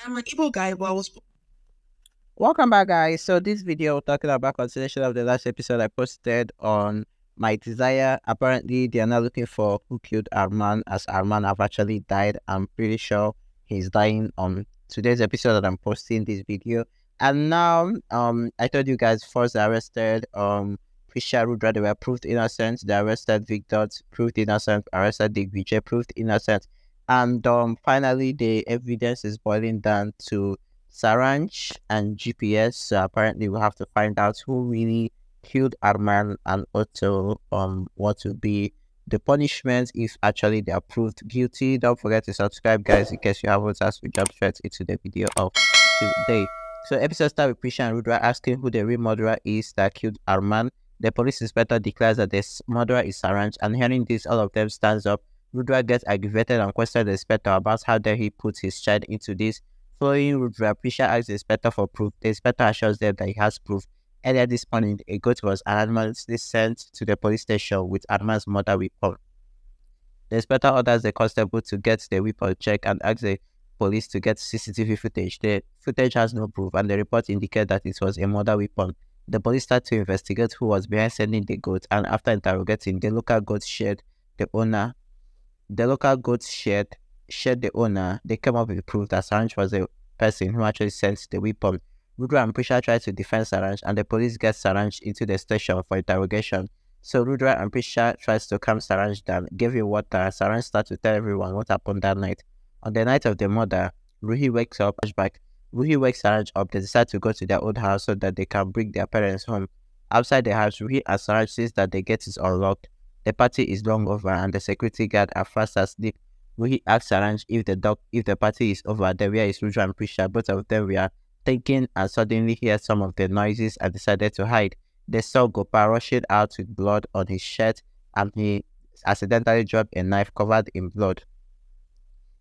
I'm an Igbo guy, but I was Welcome back, guys. So this video talking about continuation of the last episode I posted on my desire. Apparently, they are now looking for who killed Arman, as Arman have actually died. I'm pretty sure he's dying on today's episode that I'm posting this video. And now, I told you guys first they arrested Prisha Rudra, they were proved innocent. They arrested Victor, proved innocent. Arrested Digvijay, proved innocent. And finally, the evidence is boiling down to Saransh and GPS. So apparently, we have to find out who really killed Arman and also what will be the punishment if actually they are proved guilty. Don't forget to subscribe, guys, in case you haven't. As we jump straight into the video of today. So episode start with Prisha and Rudra asking who the real murderer is that killed Arman. The police inspector declares that the murderer is Saransh, and hearing this, all of them stands up. Rudra gets aggravated and questions the inspector about how dare he put his child into this. Following Rudra, Prisha asks the inspector for proof. The inspector assures them that he has proof. Earlier this morning, a goat was anonymously sent to the police station with Arman's murder weapon. The inspector orders the constable to get the weapon checked and asks the police to get CCTV footage. The footage has no proof, and the report indicates that it was a murder weapon. The police start to investigate who was behind sending the goat, and after interrogating the local goat shared the owner, shared the owner. They came up with proof that Saransh was the person who actually sent the weapon. Rudra and Prisha tried to defend Saransh, and the police get Saransh into the station for interrogation. So Rudra and Prisha tries to calm Saransh down, give him water. Saransh starts to tell everyone what happened that night. On the night of the murder, Ruhi wakes up. Flashback. Ruhi wakes Saransh up. They decide to go to their old house so that they can bring their parents home. Outside the house, Ruhi and Saransh sees that the gate is unlocked. The party is long over, and the security guard are fast asleep. Ruhi asks Saransh if the party is over, then where is Rudra and Prisha? Both of them were thinking and suddenly heard some of the noises and decided to hide. They saw Gopal rushing out with blood on his shirt, and he accidentally dropped a knife covered in blood.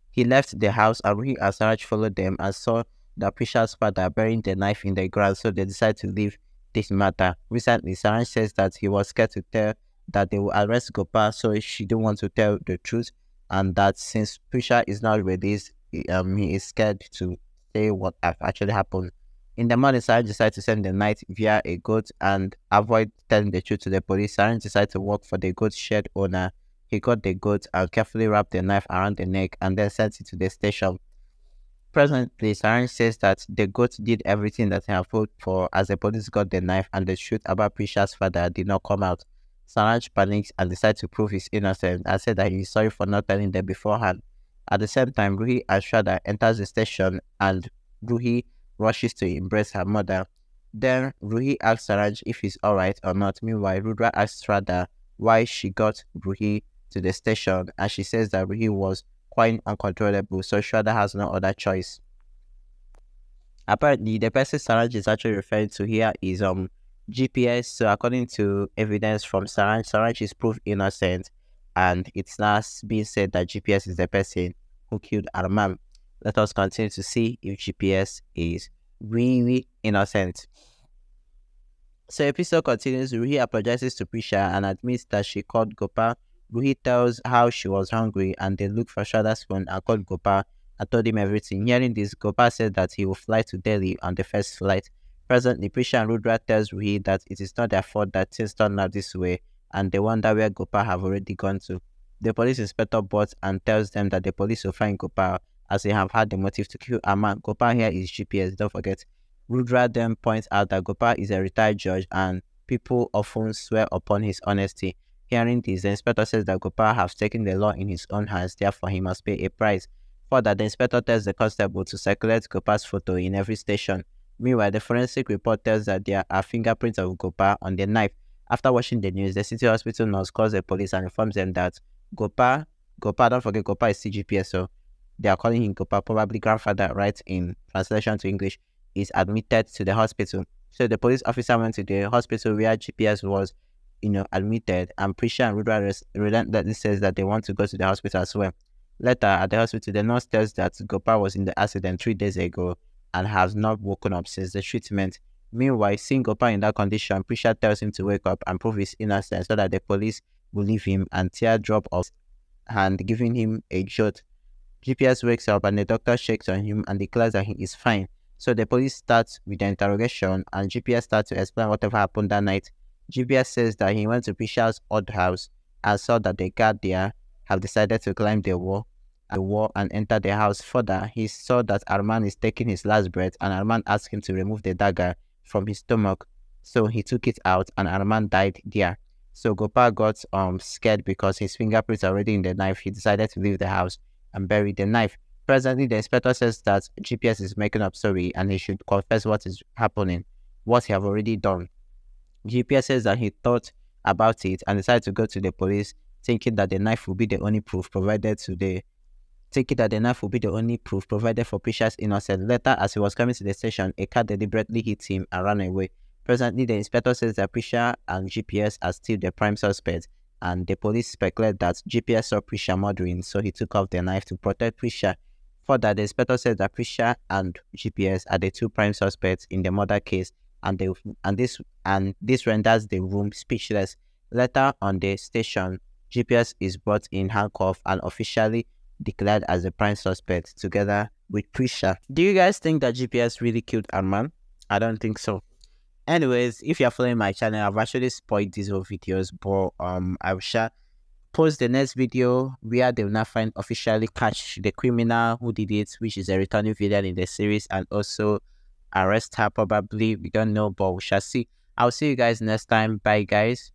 He left the house, and Ruhi and Saransh followed them and saw the Prisha's father burying the knife in the ground, so they decided to leave this matter. Recently, Saransh says that he was scared to tell that they will arrest Gopal, so she didn't want to tell the truth, and that since Prisha is not released, he is scared to say what actually happened. In the morning, Saransh decided to send the night via a goat and avoid telling the truth to the police. Saransh decided to work for the goat shed owner. He got the goat and carefully wrapped the knife around the neck and then sent it to the station. Presently, Saransh says that the goat did everything that he had hoped for as the police got the knife and the truth about Prisha's father did not come out. Saransh panics and decides to prove his innocence and said that he is sorry for not telling them beforehand. At the same time, Ruhi and Shraddha enters the station and Ruhi rushes to embrace her mother. Then Ruhi asks Saransh if he's alright or not. Meanwhile, Rudra asks Shraddha why she got Ruhi to the station, and she says that Ruhi was quite uncontrollable, so Shraddha has no other choice. Apparently, the person Saransh is actually referring to here is GPS. So according to evidence from Saransh, Saransh is proved innocent, and it's now being said that GPS is the person who killed Arman. Let us continue to see if GPS is really innocent. So episode continues. Ruhi apologizes to Prisha and admits that she called Gopal. Ruhi tells how she was hungry and they looked for Shraddha's phone and called Gopal and told him everything. Hearing this, Gopal said that he will fly to Delhi on the first flight. Presently, Prisha and Rudra tells Ruhi that it is not their fault that things turned out this way, and they wonder where Gopal have already gone to. The police inspector boards and tells them that the police will find Gopal as they have had the motive to kill Arman. Gopal here is GPS, don't forget. Rudra then points out that Gopal is a retired judge and people often swear upon his honesty. Hearing this, the inspector says that Gopal has taken the law in his own hands, therefore he must pay a price. Further, the inspector tells the constable to circulate Gopal's photo in every station. Meanwhile, the forensic report tells that there are fingerprints of Gopal on the knife. After watching the news, the city hospital nurse calls the police and informs them that Gopal, don't forget Gopal is CGPS, so they are calling him Gopal, probably grandfather, right, in translation to English, is admitted to the hospital. So the police officer went to the hospital where GPS was, admitted, and Prisha and Rudra relentlessly says that they want to go to the hospital as well. Later, at the hospital, the nurse tells that Gopal was in the accident 3 days ago and has not woken up since the treatment. Meanwhile, seeing Gopal in that condition, Prisha tells him to wake up and prove his innocence so that the police will leave him and teardrop off and giving him a jolt. GPS wakes up and the doctor checks on him and declares that he is fine. So the police starts with the interrogation and GPS starts to explain whatever happened that night. GPS says that he went to Prisha's odd house and saw that the guard there have decided to climb the wall and enter the house. Further, he saw that Arman is taking his last breath and Arman asked him to remove the dagger from his stomach. So he took it out and Arman died there. So Gopal got scared because his fingerprints are already in the knife. He decided to leave the house and bury the knife. Presently, the inspector says that GPS is making up story and he should confess what is happening, what he have already done. GPS says that he thought about it and decided to go to the police, thinking that the knife would be the only proof provided for Prisha's innocence. Later, as he was coming to the station, a car deliberately hit him and ran away. Presently, the inspector says that Prisha and GPS are still the prime suspects, and the police speculate that GPS saw Prisha murdering, so he took off the knife to protect Prisha. Further, the inspector says that Prisha and GPS are the two prime suspects in the murder case, and this renders the room speechless. Later on the station, GPS is brought in handcuffed and officially declared as the prime suspect together with Prisha. Do you guys think that GPS really killed Arman? I don't think so. Anyways, if you're following my channel, I've actually spoiled these whole videos, but I shall post the next video where they will now officially catch the criminal who did it, which is a returning villain in the series, and also arrest her probably. We don't know, but we shall see. I'll see you guys next time. Bye guys.